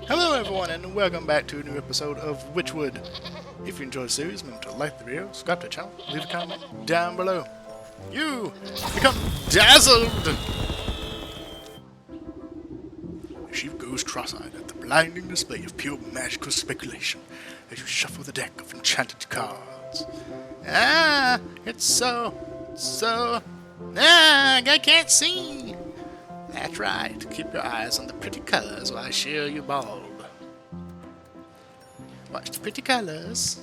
Hello everyone and welcome back to a new episode of Wytchwood. If you enjoyed the series, remember to like the video, subscribe to the channel, leave a comment down below. You become dazzled! The sheep goes cross-eyed at the blinding display of pure magical speculation as you shuffle the deck of enchanted cards. It's I can't see! That's right, keep your eyes on the pretty colors while I shear you bald. Watch the pretty colors.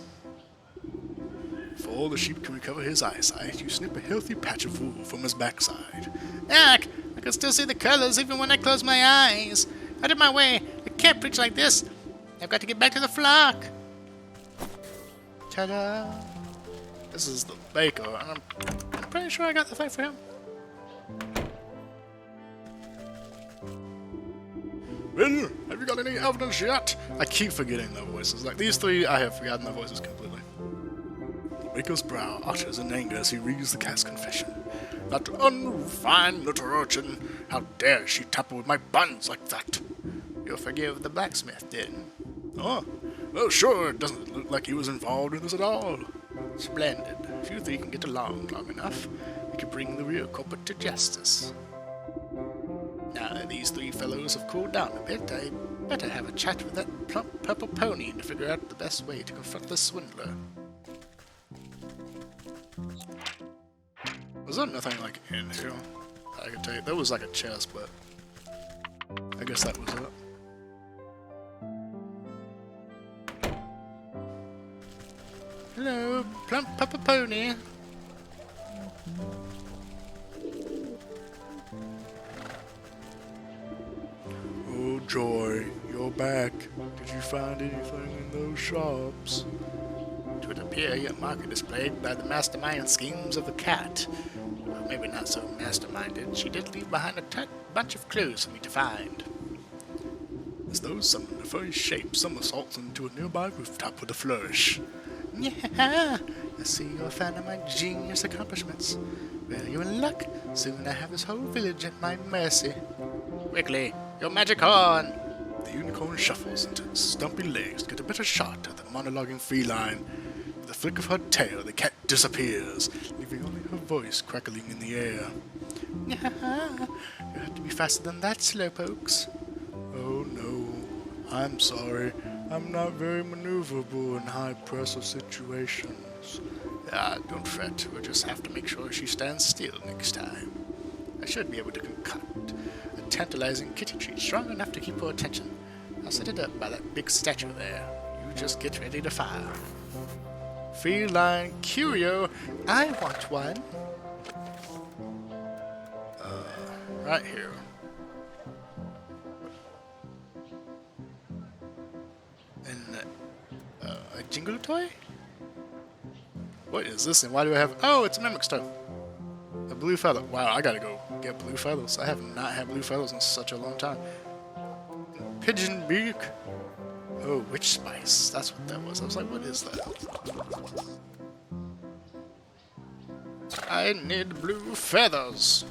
Before the sheep can recover his eyesight, you snip a healthy patch of wool from his backside. I can still see the colors even when I close my eyes. Out of my way, I can't preach like this. I've got to get back to the flock. Ta-da! This is the baker, and I'm pretty sure I got the fight for him. Well, have you got any evidence yet? I keep forgetting their voices. Like these three, I have forgotten their voices completely. The baker's brow arches in anger as he reads the cat's confession. That unrefined little urchin! How dare she tamper with my buns like that? You'll forgive the blacksmith, then? Oh, well, sure, it doesn't look like he was involved in this at all. Splendid. If you three can get along long enough, we can bring the real culprit to justice. Now that these three fellows have cooled down a bit, I better have a chat with that plump purple pony to figure out the best way to confront this swindler. Was there nothing like in here? I can tell you, there was like a chest, but I guess that was it. Hello, plump purple pony. Oh joy, you're back. Did you find anything in those shops? It would appear your market displayed by the mastermind schemes of the cat. Well, maybe not so masterminded. She did leave behind a bunch of clues for me to find. As though some nefarious shape somersaults into a nearby rooftop with a flourish. Yeah, I see you're a fan of my genius accomplishments. Well, you're in luck. Soon I have this whole village at my mercy. Quickly, your magic horn! The unicorn shuffles into its stumpy legs to get a better shot at the monologuing feline. With a flick of her tail, the cat disappears, leaving only her voice crackling in the air. You have to be faster than that, slowpokes. Oh no, I'm sorry. I'm not very maneuverable in high-pressure situations. Don't fret. We'll just have to make sure she stands still next time. I should be able to concoct a tantalizing kitty treat strong enough to keep her attention. I'll set it up by that big statue there. You just get ready to fire. Feline curio. I want one. Right here. A jingle toy? What is this and why do I have... Oh, it's a mimic stuff. A blue feather. Wow, I gotta go get blue feathers. I have not had blue feathers in such a long time. Pigeon beak. Oh, witch spice. That's what that was. I was like, what is that? I need blue feathers.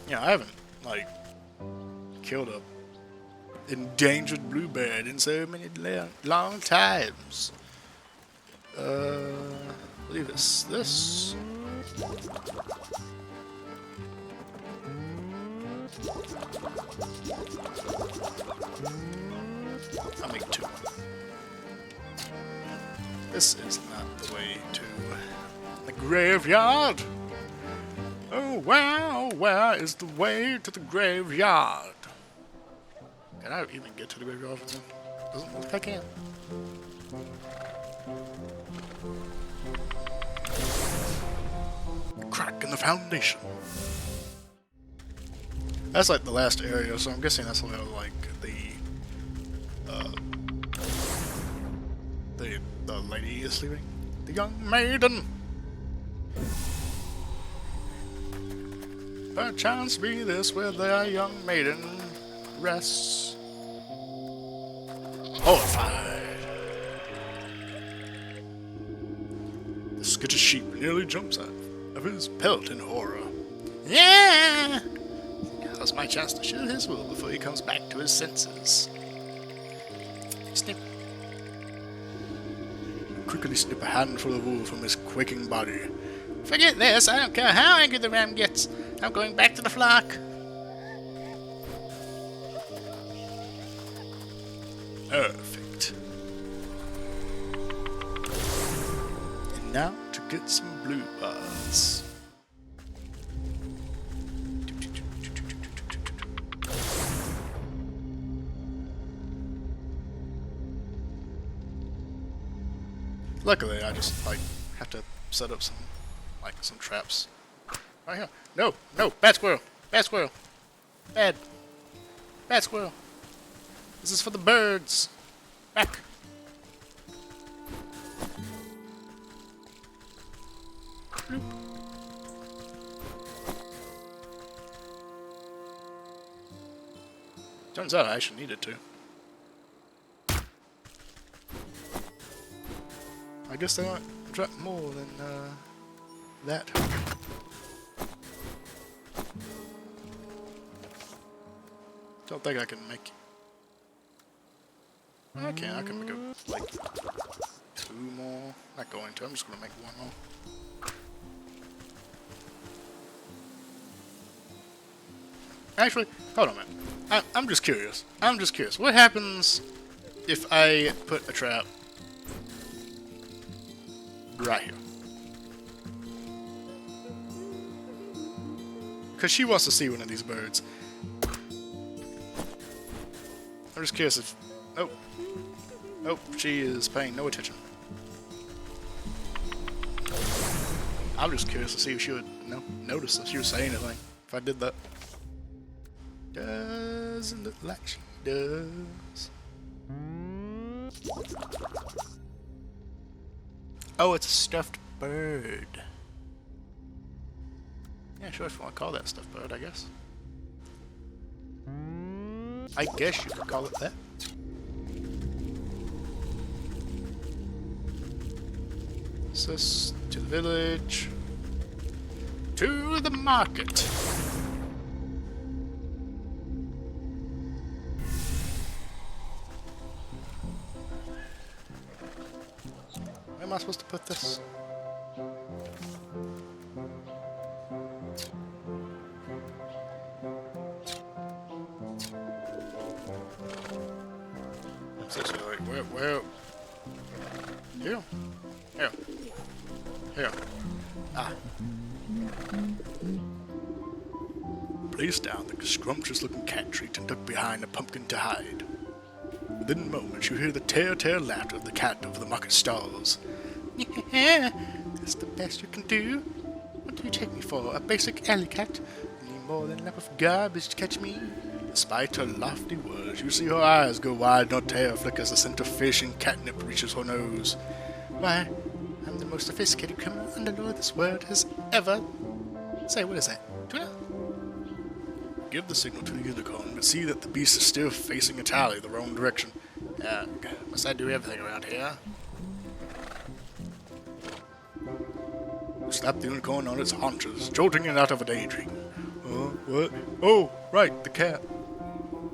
Yeah, I haven't, like, killed a endangered bluebird in so many long times. I believe it's this. I'll make two. This is not the way to the graveyard. Oh wow, where is the way to the graveyard? Can I even get to the graveyard from here? Doesn't look like I can. Crack in the foundation. That's like the last area, so I'm guessing that's where like the lady is sleeping. The young maiden. Perchance be this where the young maiden rests. Horrified. The skittish sheep nearly jumps out of his pelt in horror. Yeah! Now's my chance to show his wool before he comes back to his senses. Snip. Quickly snip a handful of wool from his quaking body. Forget this, I don't care how angry the ram gets. I'm going back to the flock. Perfect. And now to get some blue bars. Luckily, I just have to set up some traps. Right here. No, bad squirrel, bad squirrel, bad squirrel. This is for the birds. Back. Bloop. Turns out I actually needed to. I guess they might drop more than that. Don't think I can make it. I can. I can make like 2 more. Not going to. I'm just gonna make 1 more. Actually, hold on a minute. I'm just curious. What happens if I put a trap right here? Because she wants to see one of these birds. I'm just curious if... Nope, she is paying no attention. I'm just curious to see if she would notice if she would say anything if I did that. Doesn't look like she does. Oh, it's a stuffed bird. Yeah, sure, if you want to call that stuffed bird, I guess. I guess you could call it that. Sis to the village. To the market. Where am I supposed to put this? Where? Here. Ah. Place down the scrumptious-looking cat treat and duck behind a pumpkin to hide. Within moments, you hear the tear laughter of the cat over the market stalls. Yeah, that's the best you can do. What do you take me for? A basic alley cat? Need more than a lap of garbage to catch me? Despite her lofty words, you see her eyes go wide and her tail flickers the scent of fish and catnip reaches her nose. Why, I'm the most sophisticated criminal underlord this world has ever... Say, what is that? Tuna? Give the signal to the unicorn, but see that the beast is still facing Italy the wrong direction. Must I do everything around here? Slap the unicorn on its haunches, jolting it out of a daydream. What? Oh, right, the cat.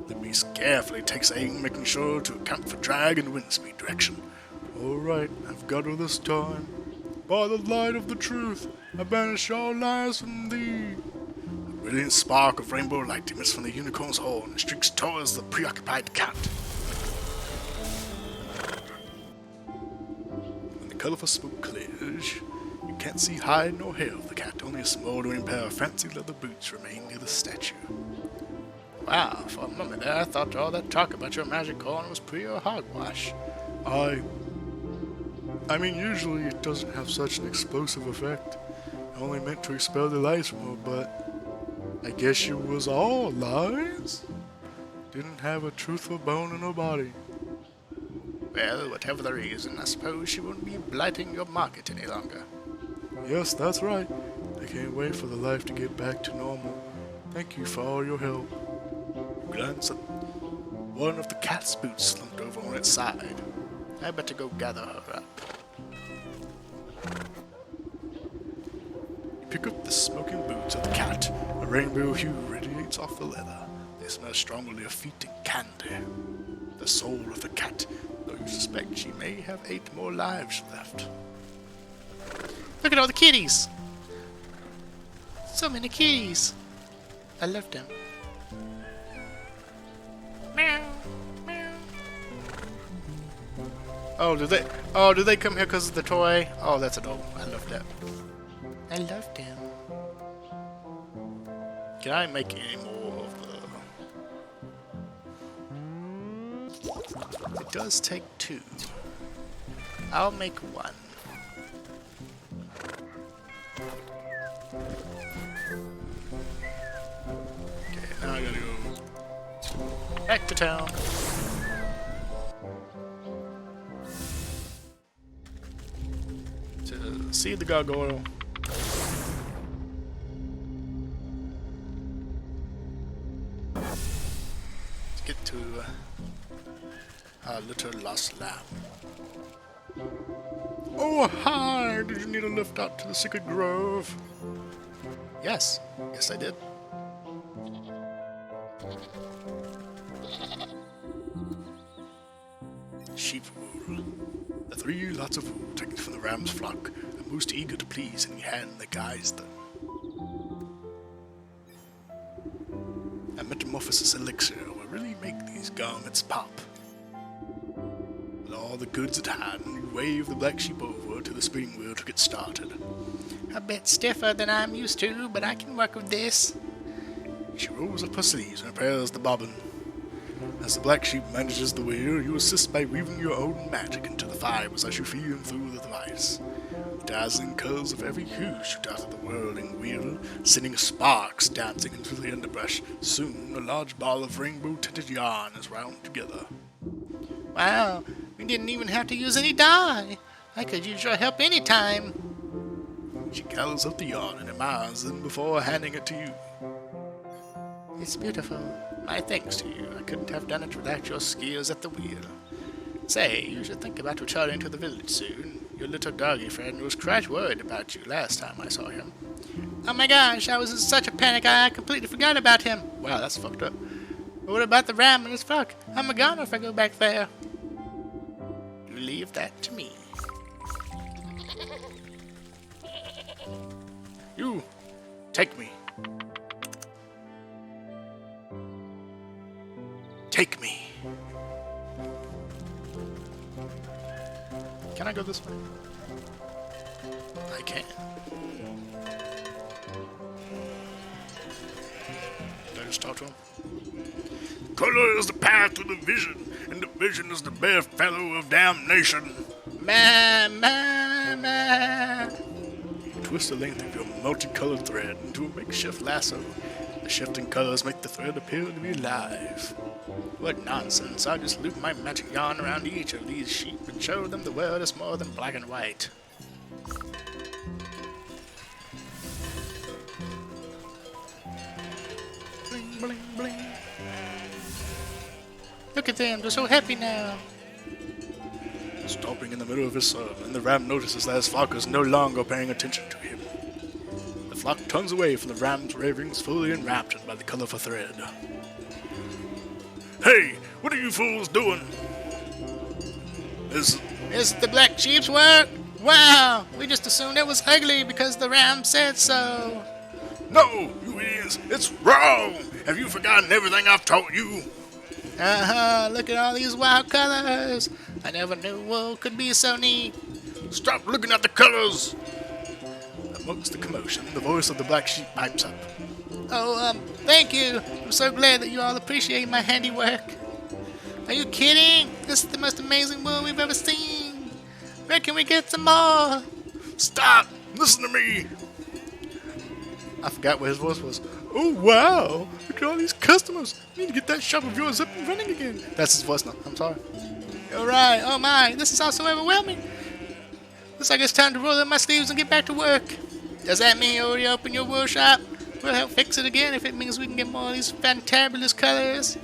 The beast carefully takes aim, making sure to account for drag and wind speed direction. Alright, I've got her this time. By the light of the truth, I banish all lies from thee. A brilliant spark of rainbow light emits from the unicorn's horn and streaks towards the preoccupied cat. When the colorful smoke clears, you can't see hide nor hair of the cat, only a smoldering pair of fancy leather boots remain near the statue. Wow, for a moment there I thought all that talk about your magic horn was pure hogwash. I mean, usually it doesn't have such an explosive effect. Only meant to expel the lies from her, but I guess it was all lies? Didn't have a truthful bone in her body. Well, whatever the reason, I suppose she won't be blighting your market any longer. Yes, that's right. I can't wait for the life to get back to normal. Thank you for all your help. Glance at one of the cat's boots slumped over on its side. I better go gather her up. You pick up the smoking boots of the cat. A rainbow hue radiates off the leather. smells strongly of feet and candy. The soul of the cat, though you suspect she may have 8 more lives left. Look at all the kitties! So many kitties! I love them. Meow, meow. Oh, do they come here because of the toy? Oh, that's adorable. I love that. I love them. Can I make any more of the... It does take 2. I'll make 1. Okay, now I gotta go back to town. To see the gargoyle. To get to our little lost lamb. Oh, hi! Did you need a lift out to the secret grove? Yes. Yes, I did. Sheep wool. The 3 lots of wool taken from the ram's flock, and most eager to please any hand that guides them. A metamorphosis elixir will really make these garments pop. With all the goods at hand, you wave the black sheep over to the spinning wheel to get started. A bit stiffer than I'm used to, but I can work with this. She rolls up her sleeves and prepares the bobbin. As the black sheep manages the wheel, you assist by weaving your own magic into the fibers as you feed them through the device. Dazzling curls of every hue shoot out of the whirling wheel, sending sparks dancing into the underbrush. Soon, a large ball of rainbow-tinted yarn is wound together. Wow, we didn't even have to use any dye. I could use your help anytime. She gathers up the yarn and admires them before handing it to you. It's beautiful. My thanks to you. I couldn't have done it without your skills at the wheel. Say, you should think about returning to the village soon. Your little doggy friend was quite worried about you last time I saw him. Oh my gosh, I was in such a panic I completely forgot about him. Wow, that's fucked up. But what about the ram and his flock? I'm a goner if I go back there. You leave that to me. You, take me. Take me. Can I go this way? I can. Did I just talk to him? Color is the path to the vision, and the vision is the bedfellow of damnation. Twist the length of your multicolored thread into a makeshift lasso. The shifting colors make the thread appear to be alive. What nonsense! I'll just loop my magic yarn around each of these sheep and show them the world is more than black and white. Bling, bling, bling. Look at them, they're so happy now. Stopping in the middle of his sermon, the ram notices that his flock is no longer paying attention to him. The flock turns away from the ram's ravings, fully enraptured by the colorful thread. Hey, what are you fools doing? Is the black sheep's work? Wow, we just assumed it was ugly because the ram said so. No, you idiots, it's wrong! Have you forgotten everything I've taught you? Look at all these wild colors. I never knew wool could be so neat. Stop looking at the colors! Amongst the commotion, the voice of the black sheep pipes up. Oh, thank you. I'm so glad that you all appreciate my handiwork. Are you kidding? This is the most amazing wool we've ever seen. Where can we get some more? Stop! Listen to me! I forgot what his voice was. Oh, wow! Look at all these customers! We need to get that shop of yours up and running again. That's his voice now. I'm sorry. You're right. Oh my, this is all so overwhelming. Looks like it's time to roll up my sleeves and get back to work. Does that mean you already opened your wool shop? We'll help fix it again if it means we can get more of these fantabulous colors.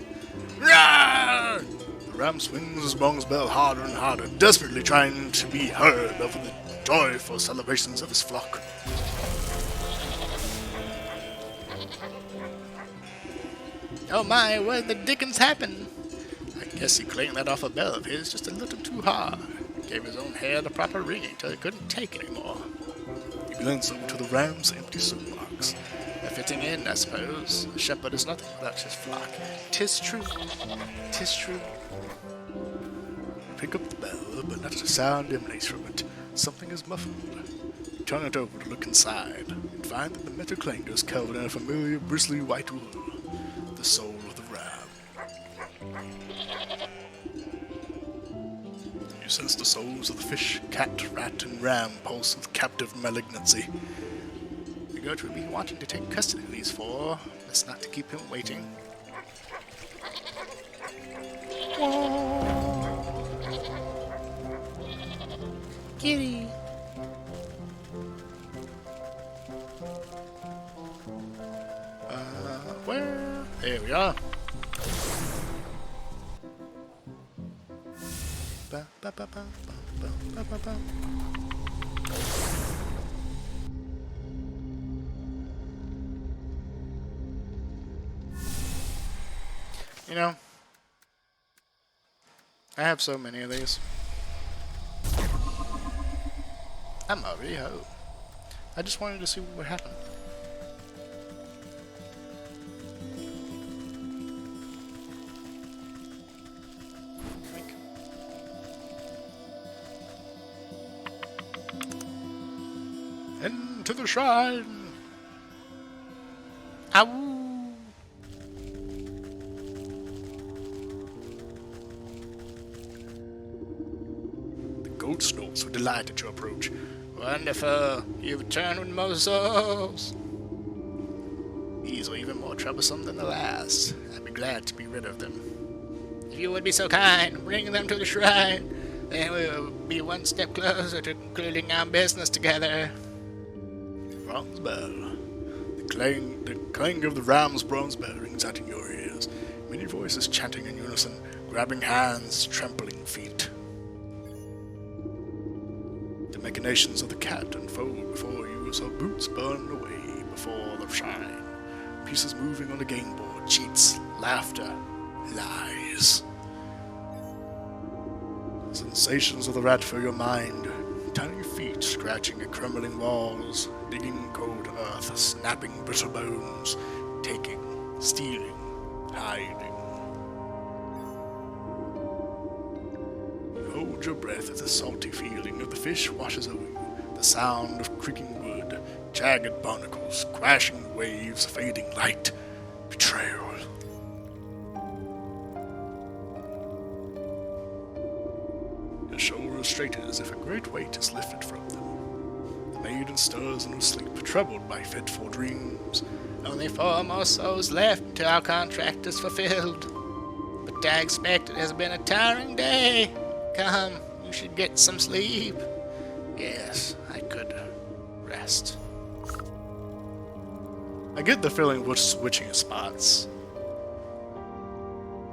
Roar! The ram swings his bong's bell harder and harder, desperately trying to be heard over the joyful celebrations of his flock. Oh my, what the dickens happened? I guess he cleaned that off a bell of his just a little too hard. Gave his own hair the proper ringing till he couldn't take anymore. He glanced over to the ram's empty soapbox. A fitting end, I suppose. A shepherd is nothing without his flock. 'Tis true. 'Tis true. Pick up the bell, but not a sound emanates from it. Something is muffled. Turn it over to look inside, and find that the metal clanger is covered in a familiar bristly white wool, the soul of the ram. You sense the souls of the fish, cat, rat, and ram pulse with captive malignancy. The goat would be wanting to take custody of these four. Best not to keep him waiting. Kitty. Where? There we are. Ba, ba, ba, ba, ba, ba, ba, ba. You know, I have so many of these. I'm already home. I just wanted to see what would happen. Into the shrine! Ow! The goat snorts with delight at your approach. Wonderful! You've returned with more souls! These are even more troublesome than the last. I'd be glad to be rid of them. If you would be so kind, bring them to the shrine. Then we'll be one step closer to concluding our business together. Bronze bell. The clang of the ram's bronze bell rings out in your ears. Many voices chanting in unison, grabbing hands, trampling feet. The machinations of the cat unfold before you as her boots burn away before the shrine. Pieces moving on the game board, cheats, laughter, lies. Sensations of the rat fill your mind. Tiny feet scratching at crumbling walls, digging cold earth, snapping brittle bones, taking, stealing, hiding. You hold your breath as the salty feeling of the fish washes over you, the sound of creaking wood, jagged barnacles, crashing waves, fading light, betrayal. Your shoulders straighten as if a great weight is lifted from them. The maiden stirs in her sleep, troubled by fitful dreams. Only 4 more souls left until our contract is fulfilled. But I expect it has been a tiring day. Come, you should get some sleep. Yes, I could rest. I get the feeling we're switching spots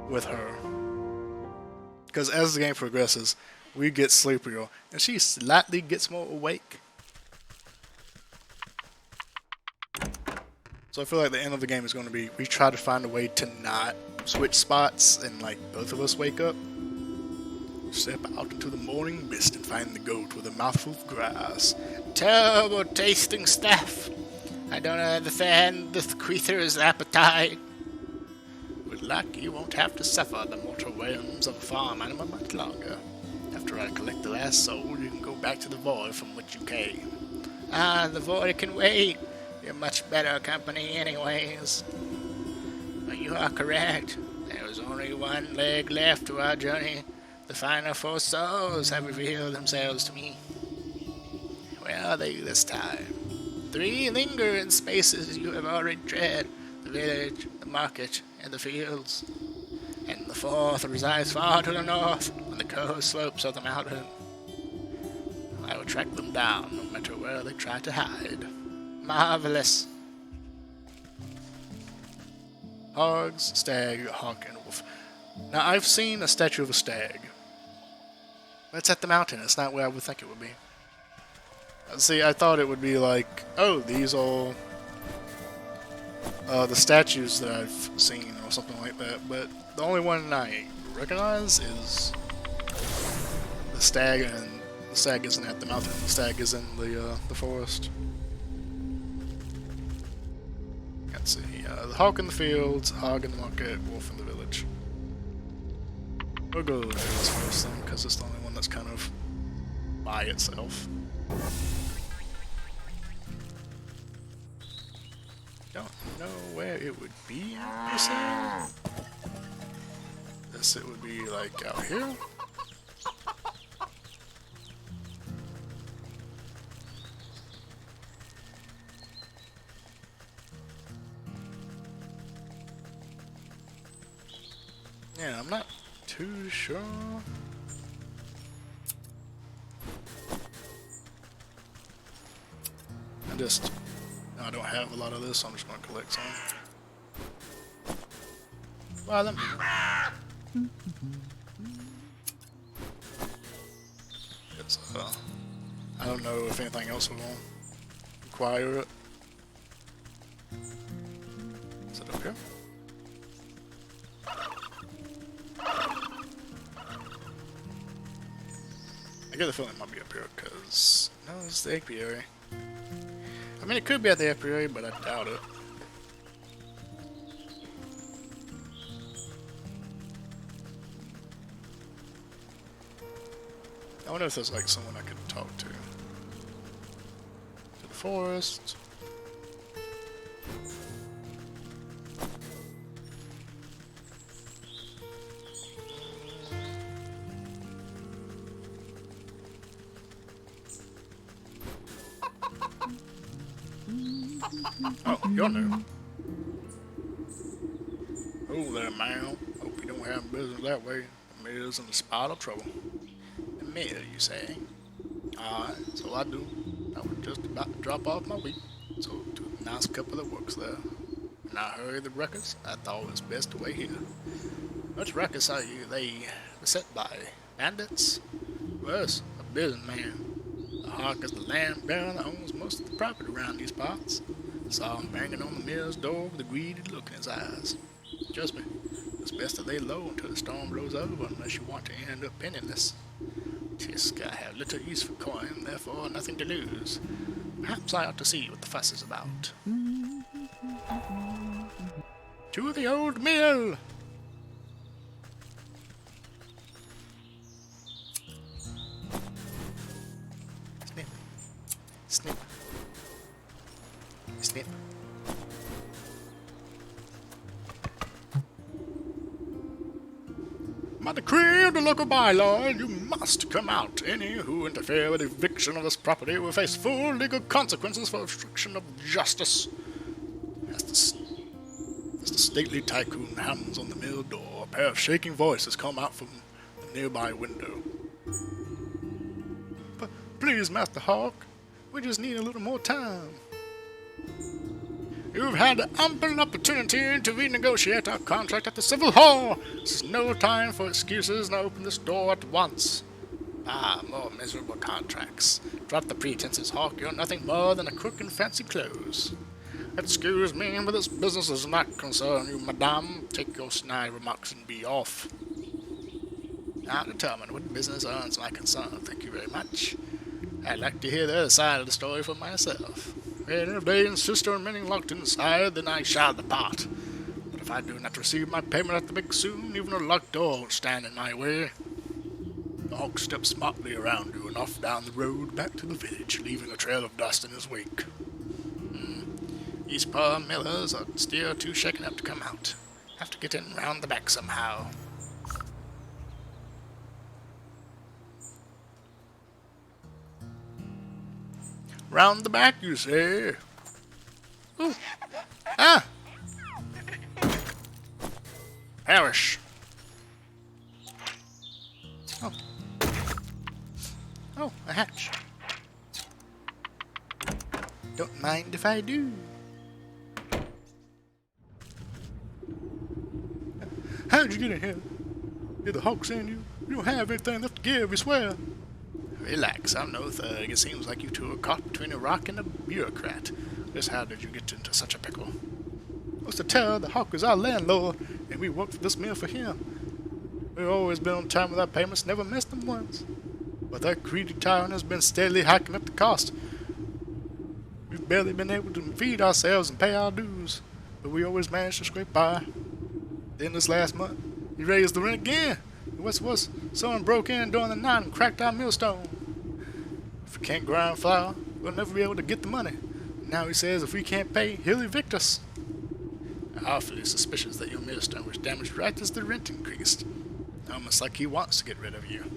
with her. Because as the game progresses, we get sleepier, and she slightly gets more awake. So I feel like the end of the game is going to be, we try to find a way to not switch spots, and like both of us wake up. Step out into the morning mist and find the goat with a mouthful of grass. Terrible tasting stuff. I don't understand this creature's appetite. With luck, you won't have to suffer the mortal whims of a farm animal much longer. After I collect the last soul, you can go back to the void from which you came. Ah, the void can wait. You're much better company anyways. But you are correct. There is only one leg left to our journey. The final 4 souls have revealed themselves to me. Where are they this time? 3 linger in spaces you have already tread. The village, the market, and the fields. And the 4th resides far to the north, on the coast slopes of the mountain. I will track them down, no matter where they try to hide. Marvelous. Hogs, stag, hawk, and wolf. Now, I've seen a statue of a stag. That's at the mountain. It's not where I would think it would be. See, I thought it would be like, oh, these all the statues that I've seen are something like that, but the only one I recognize is the stag, and the stag isn't at the mountain. The stag is in the forest. Let's see. The hawk in the fields, hog in the market, wolf in the village. We'll go to this first then, because it's the only one that's kind of by itself. Don't know where it would be, per se. Guess it would be like out here. Yeah, I'm not too sure. I don't have a lot of this, so I'm just going to collect some. Well, let me. It's, I don't know if anything else will require it. Is it up here? I get the feeling it might be up here, because... No, it's the apiary. I mean, it could be at the apiary, but I doubt it. I wonder if there's like someone I could talk to. To the forest. Oh, you're new. Oh there, man. Hope you don't have business that way. The mill's in a spot of trouble. The mill, you say? Alright, so I do. I was just about to drop off my wheat, so to a nice couple that works there. When I heard the ruckus, I thought it was best to wait here. Much ruckus are you they beset by? Bandits? Worse, a businessman. The Hawk is the land baron that owns most of the property around these parts. Saw him banging on the mill's door with a greedy look in his eyes. Trust me, it's best to lay low until the storm blows over unless you want to end up penniless. Tisk, I have little use for coin, therefore nothing to lose. Perhaps I ought to see what the fuss is about. To the old mill! Snip. Snip. Snip. By the decree of the local bylaw, you must come out. Any who interfere with the eviction of this property will face full legal consequences for obstruction of justice. As the stately tycoon hammers on the mill door, a pair of shaking voices come out from the nearby window. Please, Master Hawk, we just need a little more time. You've had ample opportunity to renegotiate our contract at the Civil Hall. This is no time for excuses. Now open this door at once. Ah, more miserable contracts. Drop the pretenses, Hawk. You're nothing more than a crook in fancy clothes. Excuse me, but this business does not concern you, madame. Take your snide remarks and be off. Now determine what business earns my concern. Thank you very much. I'd like to hear the other side of the story for myself. And if they insist on remaining locked inside, then I shall depart. But if I do not receive my payment at the big soon, even a locked door will stand in my way. The Hawk steps smartly around you and off down the road back to the village, leaving a trail of dust in his wake. These poor millers are still too shaken up to come out. Have to get in round the back somehow. Round the back, you say? Ooh. Ah! Perish. Oh. Oh, a hatch. Don't mind if I do. How'd you get in here? Did the Hawk send you? You don't have anything left to give, you swear. Relax, I'm no thug. It seems like you two are caught between a rock and a bureaucrat. Just how did you get into such a pickle? What's to tell? The Hawk is our landlord, and we worked this mill for him. We've always been on time with our payments, never missed them once. But that greedy tyrant has been steadily hiking up the cost. We've barely been able to feed ourselves and pay our dues, but we always managed to scrape by. Then this last month, he raised the rent again. What's someone broke in during the night and cracked our millstone. If we can't grind flour, we'll never be able to get the money. Now he says if we can't pay, he'll evict us. I'm awfully suspicious that your millstone was damaged right as the rent increased. Almost like he wants to get rid of you.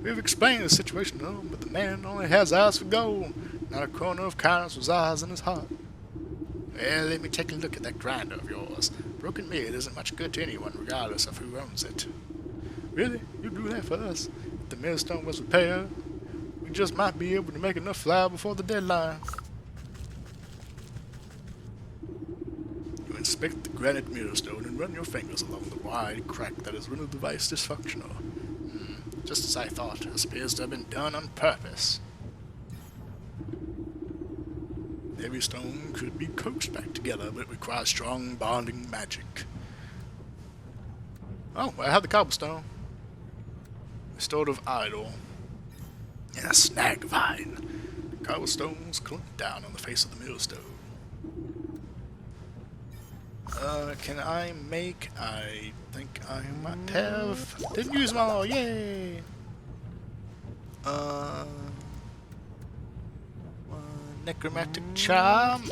We've explained the situation to him, but the man only has eyes for gold. Not a corner of kindness was eyes in his heart. Well, let me take a look at that grinder of yours. Broken mill isn't much good to anyone, regardless of who owns it. Really? You do that for us? If the millstone was repaired, we just might be able to make enough flour before the deadline. You inspect the granite millstone and run your fingers along the wide crack that has rendered the device dysfunctional. Just as I thought, it appears to have been done on purpose. Every stone could be coaxed back together, but it requires strong bonding magic. Oh, I have the cobblestone. Restored of idol. And a snag vine. The cobblestones clumped down on the face of the millstone. Can I make? I think I might have. Didn't use them all, yay! Necromantic charm.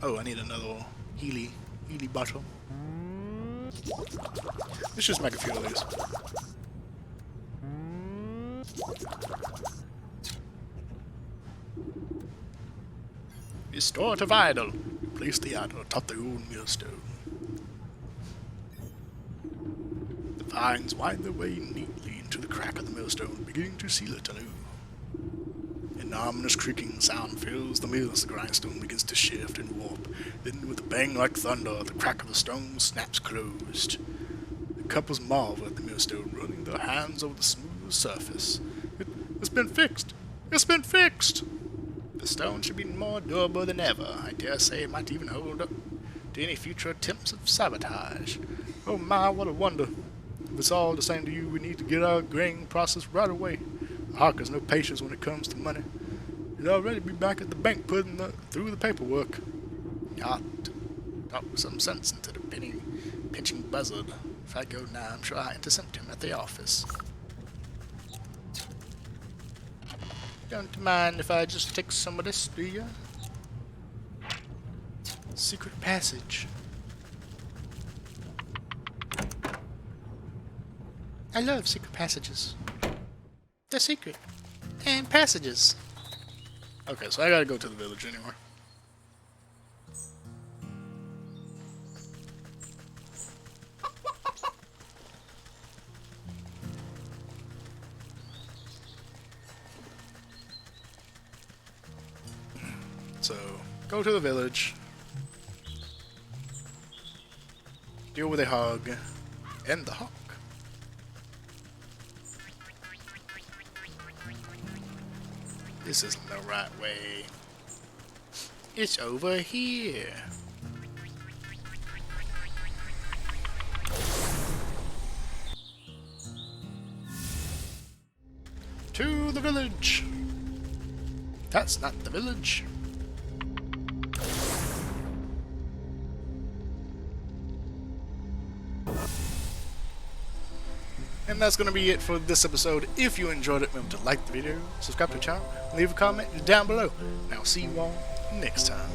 Oh, I need another Healy bottle. Let's just make a few of these. Restorative idol. Place the idol atop the old millstone. The vines wind their way neatly into the crack of the millstone, beginning to seal it anew. An ominous creaking sound fills the mill as the grindstone begins to shift and warp. Then, with a bang like thunder, the crack of the stone snaps closed. The couples marvel at the millstone, running their hands over the smooth surface. It's been fixed! It's been fixed! The stone should be more durable than ever. I dare say it might even hold up to any future attempts of sabotage. Oh my, what a wonder. If it's all the same to you, we need to get our grain processed right away. Hawk has no patience when it comes to money. He'd already be back at the bank putting through the paperwork. I'll talk some sense into the pinching buzzard. If I go now, I'm sure I intercept him at the office. Don't mind if I just take some of this, do ya? Secret passage. I love secret passages. They're secret. And passages. Okay, so I gotta go to the village anyway. So, go to the village. Deal with a hog. And the hawk. This isn't the right way. It's over here. To the village. That's not the village. And that's going to be it for this episode. If you enjoyed it, remember to like the video, subscribe to the channel, leave a comment down below. And I'll see you all next time.